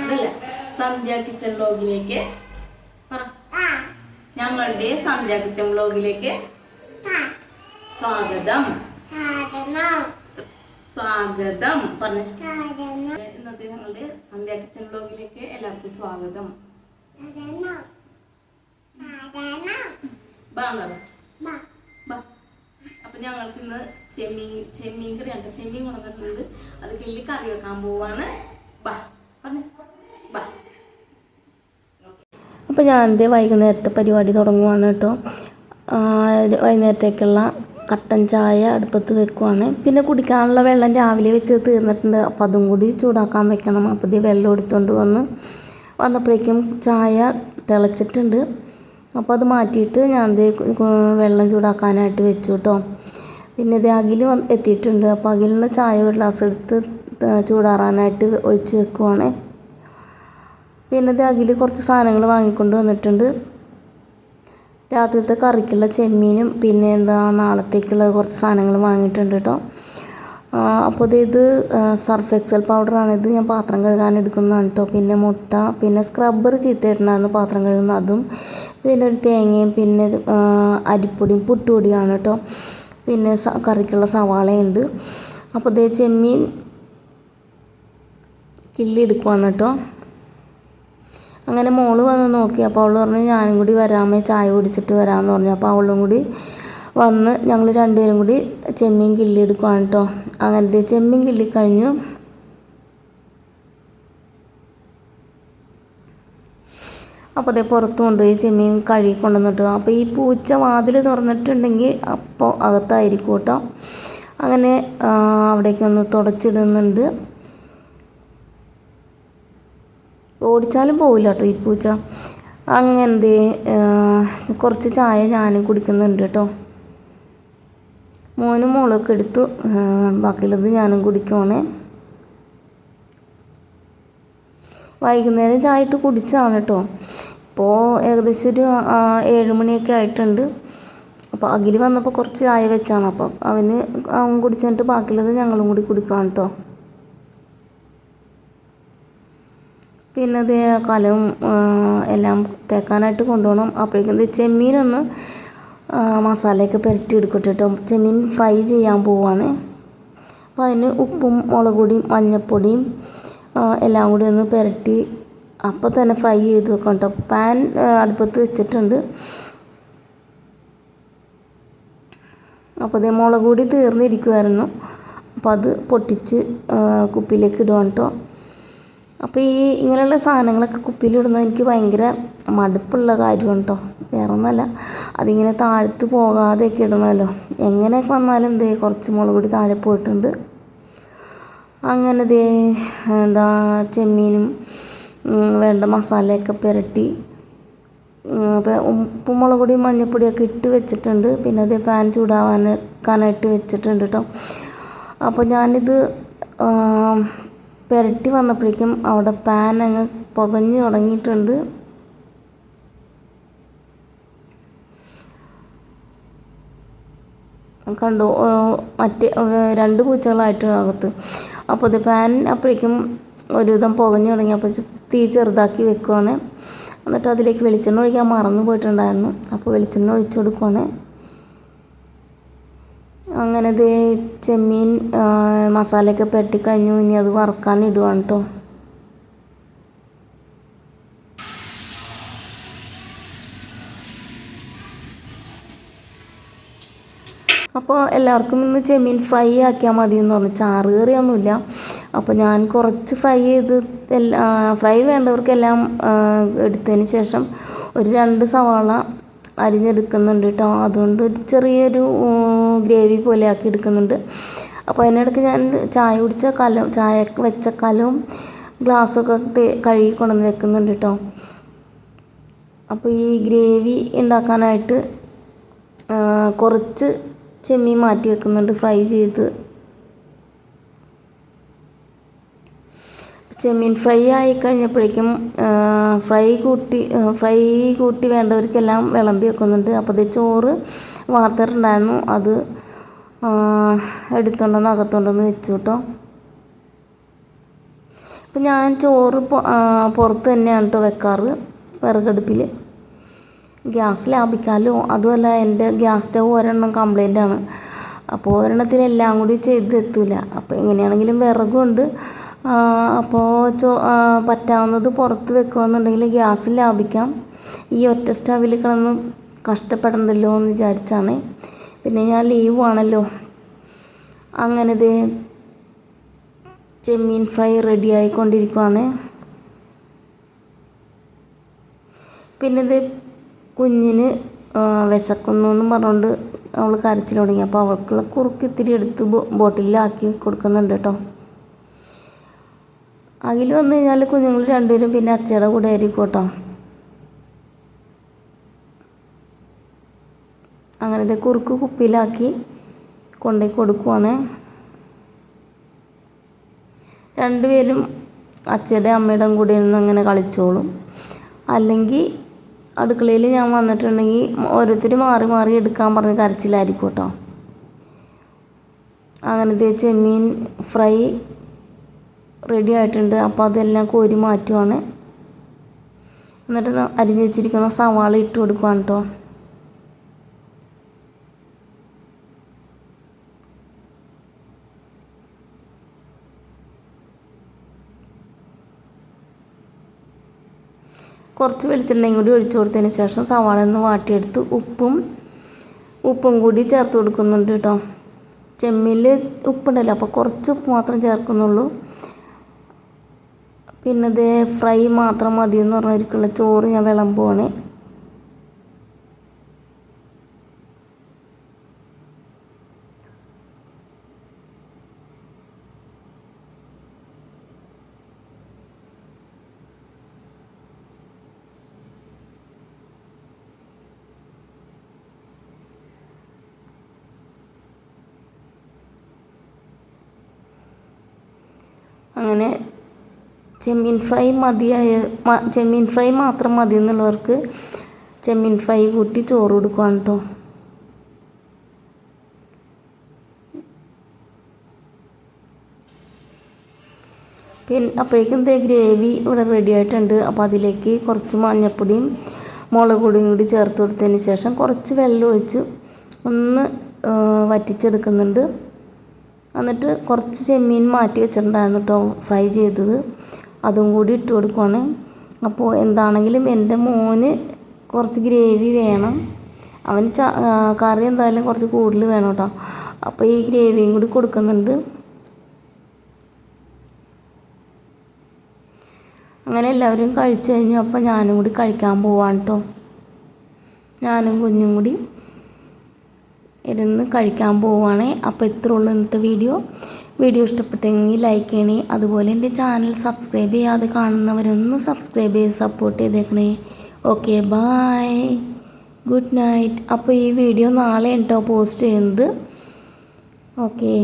ഇതല്ല സന്ധ്യ കിച്ചൺ വ്ലോഗിലേക്ക് ഞങ്ങളുടെ സന്ധ്യ കിച്ചൺ വ്ലോഗിലേക്ക് സ്വാഗതം സ്വാഗതം പറഞ്ഞു. ഇന്നത്തെ ഞങ്ങളുടെ സന്ധ്യ കിച്ചൺ വ്ലോഗിലേക്ക് എല്ലാവർക്കും സ്വാഗതം. അപ്പൊ ഞങ്ങൾക്ക് ഇന്ന് ചെമ്മീൻ കറിയാണ്. ചെമ്മീൻ കൊണ്ടുവന്നിട്ടുണ്ട്. അത് കിള്ളി കറി വെക്കാൻ പോവാണ്. അപ്പോൾ ഞാൻ എൻ്റെ വൈകുന്നേരത്തെ പരിപാടി തുടങ്ങുവാണ് കേട്ടോ. വൈകുന്നേരത്തേക്കുള്ള കട്ടൻ ചായ അടുപ്പത്ത് വെക്കുവാണ്. പിന്നെ കുടിക്കാനുള്ള വെള്ളം രാവിലെ വെച്ച് തീർന്നിട്ടുണ്ട്. അപ്പോൾ അതും കൂടി ചൂടാക്കാൻ വെക്കണം. അപ്പോൾ ഇത് വെള്ളം എടുത്തുകൊണ്ട് വന്നപ്പോഴേക്കും ചായ തിളച്ചിട്ടുണ്ട്. അപ്പോൾ അത് മാറ്റിയിട്ട് ഞാൻ വെള്ളം ചൂടാക്കാനായിട്ട് വെച്ചു കേട്ടോ. പിന്നെ ഇത് അകിൽ എത്തിയിട്ടുണ്ട്. അപ്പോൾ അകിലിന് ചായ ഒരു ഗ്ലാസ് എടുത്ത് ചൂടാറാനായിട്ട് ഒഴിച്ച് വെക്കുവാണ്. പിന്നെ ഇത് അകിൽ കുറച്ച് സാധനങ്ങൾ വാങ്ങിക്കൊണ്ട് വന്നിട്ടുണ്ട്. രാത്രിയിലത്തെ കറിക്കുള്ള ചെമ്മീനും പിന്നെ നാളത്തേക്കുള്ള കുറച്ച് സാധനങ്ങൾ വാങ്ങിയിട്ടുണ്ട് കേട്ടോ. അപ്പോൾ ഇത് സർഫ് എക്സൽ പൗഡറാണിത്. ഞാൻ പാത്രം കഴുകാൻ എടുക്കുന്നതാണ് കേട്ടോ. പിന്നെ മുട്ട, പിന്നെ സ്ക്രബ്ബർ ചീത്തയിട്ടുണ്ടായിരുന്നു പാത്രം കഴുകുന്ന അതും, പിന്നെ ഒരു തേങ്ങയും, പിന്നെ അരിപ്പൊടിയും പുട്ടുപൊടിയാണ് കേട്ടോ. പിന്നെ കറിക്കുള്ള സവാളയുണ്ട്. അപ്പോൾ ചെമ്മീൻ കിള്ളി എടുക്കുവാണ് കേട്ടോ. അങ്ങനെ മോള് വന്ന് നോക്കി. അപ്പോൾ അവൾ പറഞ്ഞു ഞാനും കൂടി വരാമേ, ചായ കുടിച്ചിട്ട് വരാമെന്ന് പറഞ്ഞു. അപ്പോൾ അവളും കൂടി വന്ന് ഞങ്ങൾ രണ്ടുപേരും കൂടി ചെമ്മീൻ കിള്ളി എടുക്കുവാണ് കേട്ടോ. അങ്ങനത്തെ ചെമ്മീൻ കിള്ളി കഴിഞ്ഞു. അപ്പോൾ പുറത്ത് കൊണ്ടുപോയി ചെമ്മീൻ കഴുകി കൊണ്ടുവന്നിട്ടു. അപ്പോൾ ഈ പൂച്ച വാതിൽ തുറന്നിട്ടുണ്ടെങ്കിൽ അപ്പോൾ അകത്തായിരിക്കും കേട്ടോ. അങ്ങനെ അവിടേക്കൊന്ന് തുടച്ചിടുന്നുണ്ട്. ഓടിച്ചാലും പോവില്ല കേട്ടോ ഈ പൂച്ച. അങ്ങനത്തെ കുറച്ച് ചായ ഞാനും കുടിക്കുന്നുണ്ട് കേട്ടോ. മോനും മോളൊക്കെ എടുത്തു. ബാക്കിയുള്ളത് ഞാനും കുടിക്കുവാണേ. വൈകുന്നേരം ചായ ഇട്ട് കുടിച്ചാണ് കേട്ടോ. ഇപ്പോൾ ഏകദേശം ഒരു 7 മണിയൊക്കെ ആയിട്ടുണ്ട്. അപ്പോൾ അഖിൽ വന്നപ്പോൾ കുറച്ച് ചായ വെച്ചാണ്. അപ്പോൾ അവൻ കുടിച്ചിട്ട് ബാക്കിയുള്ളത് ഞങ്ങളും കൂടി കുടിക്കണം കേട്ടോ. പിന്നെ അത് കലവും എല്ലാം തേക്കാനായിട്ട് കൊണ്ടുപോകണം. അപ്പോഴേക്കും ചെമ്മീനൊന്ന് മസാലയൊക്കെ പുരട്ടി എടുക്കട്ടെ കേട്ടോ. ചെമ്മീൻ ഫ്രൈ ചെയ്യാൻ പോവാണ്. അപ്പോൾ അതിന് ഉപ്പും മുളക് പൊടിയും മഞ്ഞൾപ്പൊടിയും എല്ലാം കൂടി ഒന്ന് പുരട്ടി അപ്പോൾ തന്നെ ഫ്രൈ ചെയ്ത് വെക്കാം കേട്ടോ. പാൻ അടുപ്പത്ത് വെച്ചിട്ടുണ്ട്. അപ്പോൾ മുളക് പൊടി തീർന്നിരിക്കുമായിരുന്നു. അപ്പോൾ അത് പൊട്ടിച്ച് കുപ്പിയിലേക്ക് ഇടുവാണ് കേട്ടോ. അപ്പോൾ ഇങ്ങനെയുള്ള സാധനങ്ങളൊക്കെ കുപ്പിയിലിടുന്നത് എനിക്ക് ഭയങ്കര മടുപ്പുള്ള കാര്യമാണ് കേട്ടോ. വേറെ ഒന്നുമല്ല, അതിങ്ങനെ താഴ്ത്ത് പോകാതെയൊക്കെ ഇടണമല്ലോ. എങ്ങനെയൊക്കെ വന്നാലും കുറച്ച് മുളക് പൊടി താഴെ പോയിട്ടുണ്ട്. അങ്ങനെ ചെമ്മീനും വേണ്ട മസാലയൊക്കെ പുരട്ടി ഉപ്പും മുളക് പൊടിയും മഞ്ഞൾപ്പൊടിയൊക്കെ ഇട്ട് വെച്ചിട്ടുണ്ട്. പിന്നെ പാൻ ചൂടാക്കാനായിട്ട് വെച്ചിട്ടുണ്ട് കേട്ടോ. അപ്പോൾ ഞാനിത് പുരട്ടി വന്നപ്പോഴേക്കും അവിടെ പാൻ അങ്ങ് പുകഞ്ഞ് തുടങ്ങിയിട്ടുണ്ട്. കണ്ടു മറ്റേ 2 പൂച്ചകളായിട്ട് അകത്ത്. അപ്പോൾ പാൻ അപ്പോഴേക്കും ഒരുവിധം പുകഞ്ഞു തുടങ്ങി. അപ്പോൾ തീ ചെറുതാക്കി വെക്കുവാണ്. എന്നിട്ട് അതിലേക്ക് വെളിച്ചെണ്ണ ഒഴിക്കാൻ മറന്നു പോയിട്ടുണ്ടായിരുന്നു. അപ്പോൾ വെളിച്ചെണ്ണ ഒഴിച്ചു കൊടുക്കുവാണ്. അങ്ങനെ ചെമ്മീൻ മസാലയൊക്കെ പുരട്ടിക്കഴിഞ്ഞു. ഇനി അത് വറുക്കാൻ ഇടുവാണ് കേട്ടോ. അപ്പോൾ എല്ലാവർക്കും ഇന്ന് ചെമ്മീൻ ഫ്രൈ ആക്കിയാൽ മതി എന്ന് പറഞ്ഞു. ചാറ് കറിയൊന്നുമില്ല. അപ്പോൾ ഞാൻ കുറച്ച് ഫ്രൈ ചെയ്ത് ഫ്രൈ വേണ്ടവർക്കെല്ലാം എടുത്തതിന് ശേഷം ഒരു 2 സവാള അരിഞ്ഞെടുക്കുന്നുണ്ട് കേട്ടോ. അതുകൊണ്ട് ഒരു ചെറിയൊരു ഗ്രേവി പോലെ ആക്കി എടുക്കുന്നുണ്ട്. അപ്പോൾ അതിനിടയ്ക്ക് ഞാൻ ചായ വെച്ച കലവും ഗ്ലാസ്സൊക്കെ കഴുകി കൊണ്ടുവന്ന് വെക്കുന്നുണ്ട് കേട്ടോ. അപ്പോൾ ഈ ഗ്രേവി ഉണ്ടാക്കാനായിട്ട് കുറച്ച് ചെമ്മീൻ മാറ്റി വെക്കുന്നുണ്ട് ഫ്രൈ ചെയ്ത്. ചെമ്മീൻ ഫ്രൈ ആയി കഴിഞ്ഞപ്പോഴേക്കും ഫ്രൈ കൂട്ടി വേണ്ടവർക്കെല്ലാം വിളമ്പി വെക്കുന്നുണ്ട്. അപ്പോൾ ചോറ് വാർത്തിട്ടുണ്ടായിരുന്നു. അത് എടുത്തുകൊണ്ടുവന്ന് അകത്തുകൊണ്ടുവന്ന് വെച്ചു കേട്ടോ. അപ്പം ഞാൻ ചോറ് പുറത്ത് തന്നെയാണ് കേട്ടോ വെക്കാറ്, വിറകടുപ്പിൽ. ഗ്യാസ് ലാഭിക്കാമല്ലോ. അതുമല്ല എൻ്റെ ഗ്യാസ് സ്റ്റവ് ഒരെണ്ണം കംപ്ലൈൻ്റ് ആണ്. അപ്പോൾ ഒരെണ്ണത്തിൽ എല്ലാം കൂടി ചെയ്തെത്തൂല. അപ്പോൾ എങ്ങനെയാണെങ്കിലും വിറകുണ്ട്. അപ്പോൾ പറ്റാവുന്നത് പുറത്ത് വെക്കുകയെന്നുണ്ടെങ്കിൽ ഗ്യാസ് ലാഭിക്കാം. ഈ ഒറ്റ സ്റ്റവിൽ കിടന്ന് കഷ്ടപ്പെടണ്ടല്ലോ എന്ന് വിചാരിച്ചാണ്. പിന്നെ ഞാൻ ലീവ് ആണല്ലോ. അങ്ങനെ ഇത് ചെമ്മീൻ ഫ്രൈ റെഡി ആയിക്കൊണ്ടിരിക്കുകയാണ്. പിന്നെ ഇത് കുഞ്ഞിന് വിശക്കുന്നു എന്നും പറഞ്ഞുകൊണ്ട് അവൾ കരച്ചിൽ തുടങ്ങി. അപ്പോൾ അവൾക്കുള്ള കുറുക്ക് ഇത്തിരി എടുത്ത് ബോട്ടിലാക്കി കൊടുക്കുന്നുണ്ട് കേട്ടോ. അഖിൽ വന്നു കഴിഞ്ഞാൽ കുഞ്ഞുങ്ങൾ രണ്ടുപേരും പിന്നെ അച്ഛയുടെ കൂടെ ആയിരിക്കും കേട്ടോ. അങ്ങനത്തെ കുറുക്ക് കുപ്പിയിലാക്കി കൊണ്ടുപോയി കൊടുക്കുവാണ്. രണ്ടുപേരും അച്ഛയുടെ അമ്മയുടെ കൂടെ നിന്ന് അങ്ങനെ കളിച്ചോളും. അല്ലെങ്കിൽ അടുക്കളയിൽ ഞാൻ വന്നിട്ടുണ്ടെങ്കിൽ ഓരോരുത്തർ മാറി മാറി എടുക്കാൻ പറഞ്ഞ് കരച്ചിലായിരിക്കും കേട്ടോ. അങ്ങനത്തെ ചെമ്മീൻ ഫ്രൈ റെഡി ആയിട്ടുണ്ട്. അപ്പോൾ അതെല്ലാം കോരി മാറ്റുവാണ്. എന്നിട്ട് അരിഞ്ഞ് വെച്ചിരിക്കുന്ന സവാള ഇട്ട് കൊടുക്കുകയാണ് കേട്ടോ. കുറച്ച് വെളിച്ചെണ്ണയും കൂടി ഒഴിച്ചു കൊടുത്തതിന് ശേഷം സവാള ഒന്ന് വാട്ടിയെടുത്ത് ഉപ്പും കൂടി ചേർത്ത് കൊടുക്കുന്നുണ്ട് കേട്ടോ. ചെമ്മീനിൽ ഉപ്പുണ്ടല്ലോ, അപ്പോൾ കുറച്ച് ഉപ്പ് മാത്രം ചേർക്കുന്നുള്ളൂ. പിന്നെ ഇത് ഫ്രൈ മാത്രം മതി എന്ന് പറഞ്ഞിരിക്കുള്ള ചോറ് ഞാൻ വിളമ്പുവാണ്. അങ്ങനെ ചെമ്മീൻ ഫ്രൈ മാത്രം മതി എന്നുള്ളവർക്ക് ചെമ്മീൻ ഫ്രൈ കൂട്ടി ചോറ് കൊടുക്കുകയാണ് കേട്ടോ. പിന്നെ അപ്പോഴേക്കും ഗ്രേവി ഇവിടെ റെഡി ആയിട്ടുണ്ട്. അപ്പോൾ അതിലേക്ക് കുറച്ച് മഞ്ഞൾപ്പൊടിയും മുളക് പൊടിയും കൂടി ചേർത്ത് കൊടുത്തതിന് ശേഷം കുറച്ച് വെള്ളം ഒഴിച്ച് ഒന്ന് വറ്റിച്ചെടുക്കുന്നുണ്ട്. എന്നിട്ട് കുറച്ച് ചെമ്മീൻ മാറ്റി വെച്ചിട്ടുണ്ടായിരുന്നു കേട്ടോ ഫ്രൈ ചെയ്തത്, അതും കൂടി ഇട്ട് കൊടുക്കുവാണ്. അപ്പോൾ എന്താണെങ്കിലും എൻ്റെ മോന് കുറച്ച് ഗ്രേവി വേണം. അവന് കറി എന്തായാലും കുറച്ച് കൂടുതൽ വേണം കേട്ടോ. അപ്പോൾ ഈ ഗ്രേവിയും കൂടി കൊടുക്കുന്നുണ്ട്. അങ്ങനെ എല്ലാവരും കഴിച്ചു കഴിഞ്ഞു. അപ്പോൾ ഞാനും കൂടി കഴിക്കാൻ പോവാണ് കേട്ടോ. ഞാനും കുഞ്ഞും കൂടി ഇരുന്ന് കഴിക്കാൻ പോവുകയാണ്. അപ്പോൾ ഇത്രേ ഉള്ളൂ ഇന്നത്തെ വീഡിയോ ഇഷ്ടപ്പെട്ടെങ്കിൽ ലൈക്ക് ചെയ്യണേ. അതുപോലെ എൻ്റെ ചാനൽ സബ്സ്ക്രൈബ് ചെയ്യാതെ കാണുന്നവരൊന്ന് സബ്സ്ക്രൈബ് ചെയ്ത് സപ്പോർട്ട് ചെയ്തേക്കണേ. Okay, bye, good night. അപ്പോൾ ഈ വീഡിയോ നാളെ കേട്ടോ പോസ്റ്റ് ചെയ്യുന്നത്. ഓക്കെ.